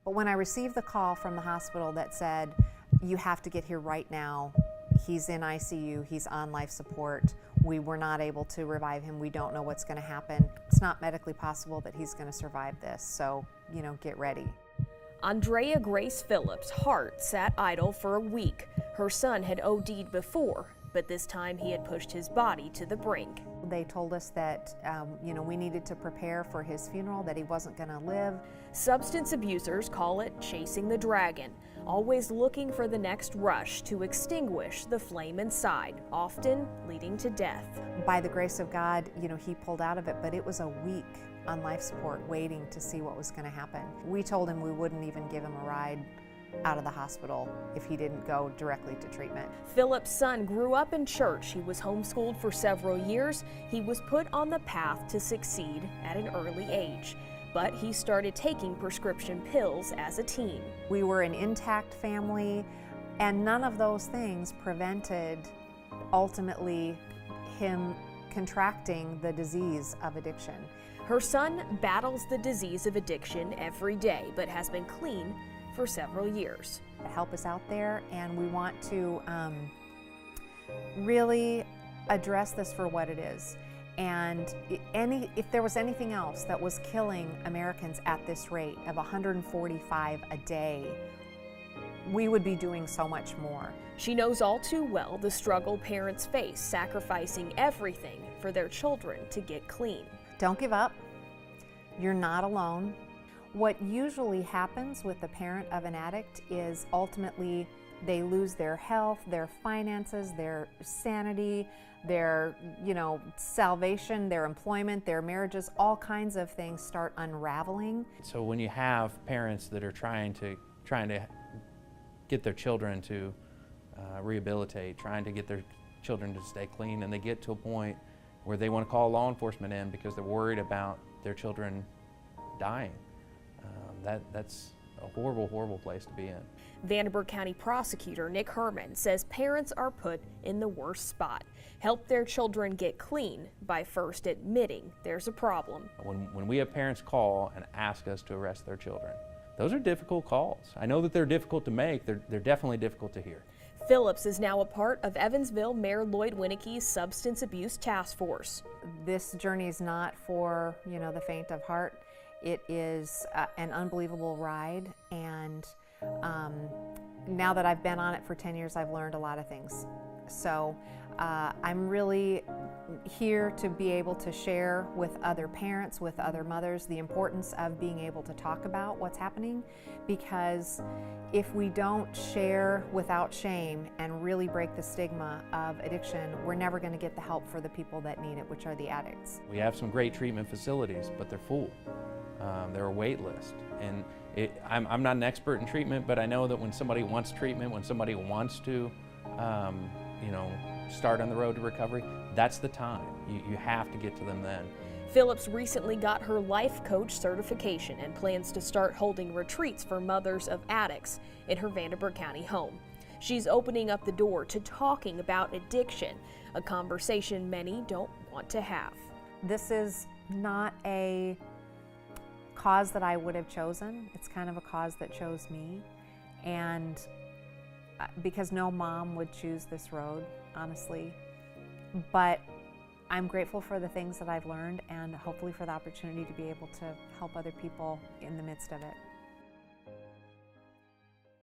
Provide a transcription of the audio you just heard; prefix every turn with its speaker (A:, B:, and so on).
A: But when I received the call from the hospital that said, you have to get here right now, he's in ICU, he's on life support, we were not able to revive him, we don't know what's going to happen. It's not medically possible that he's going to survive this, so, get ready.
B: Andrea Grace Phillips' heart sat idle for a week. Her son had OD'd before, but this time he had pushed his body to the brink.
A: They told us that, we needed to prepare for his funeral, that he wasn't going to live.
B: Substance abusers call it chasing the dragon, always looking for the next rush to extinguish the flame inside, often leading to death.
A: By the grace of God, he pulled out of it, but it was a week on life support waiting to see what was going to happen. We told him we wouldn't even give him a ride out of the hospital if he didn't go directly to treatment.
B: Philip's son grew up in church. He was homeschooled for several years. He was put on the path to succeed at an early age, but he started taking prescription pills as a teen.
A: We were an intact family, and none of those things prevented ultimately him contracting the disease of addiction.
B: Her son battles the disease of addiction every day, but has been clean for several years.
A: Help us out there, and we want to really address this for what it is. And if there was anything else that was killing Americans at this rate of 145 a day, we would be doing so much more.
B: She knows all too well the struggle parents face, sacrificing everything for their children to get clean.
A: Don't give up. You're not alone. What usually happens with the parent of an addict is ultimately they lose their health, their finances, their sanity, their salvation, their employment, their marriages, all kinds of things start unraveling.
C: So when you have parents that are trying to get their children to rehabilitate, trying to get their children to stay clean, and they get to a point where they want to call law enforcement in because they're worried about their children dying. That's a horrible, horrible place to be in.
B: Vanderburgh County Prosecutor Nick Hermann says parents are put in the worst spot. Help their children get clean by first admitting there's a problem.
C: When we have parents call and ask us to arrest their children, those are difficult calls. I know that they're difficult to make, they're definitely difficult to hear.
B: Phillips is now a part of Evansville Mayor Lloyd Winnecke's Substance Abuse Task Force.
A: This journey is not for, the faint of heart. It is an unbelievable ride, and now that I've been on it for 10 years, I've learned a lot of things. So I'm really here to be able to share with other parents, with other mothers, the importance of being able to talk about what's happening, because if we don't share without shame and really break the stigma of addiction, we're never going to get the help for the people that need it, which are the addicts.
C: We have some great treatment facilities, but they're full. They're a wait list. And I'm not an expert in treatment, but I know that when somebody wants treatment, when somebody wants to start on the road to recovery, that's the time. You have to get to them then.
B: Phillips recently got her life coach certification and plans to start holding retreats for mothers of addicts in her Vanderburgh County home. She's opening up the door to talking about addiction, a conversation many don't want to have.
A: This is not a cause that I would have chosen. It's kind of a cause that chose me, and because no mom would choose this road, honestly. But I'm grateful for the things that I've learned, and hopefully for the opportunity to be able to help other people in the midst of it.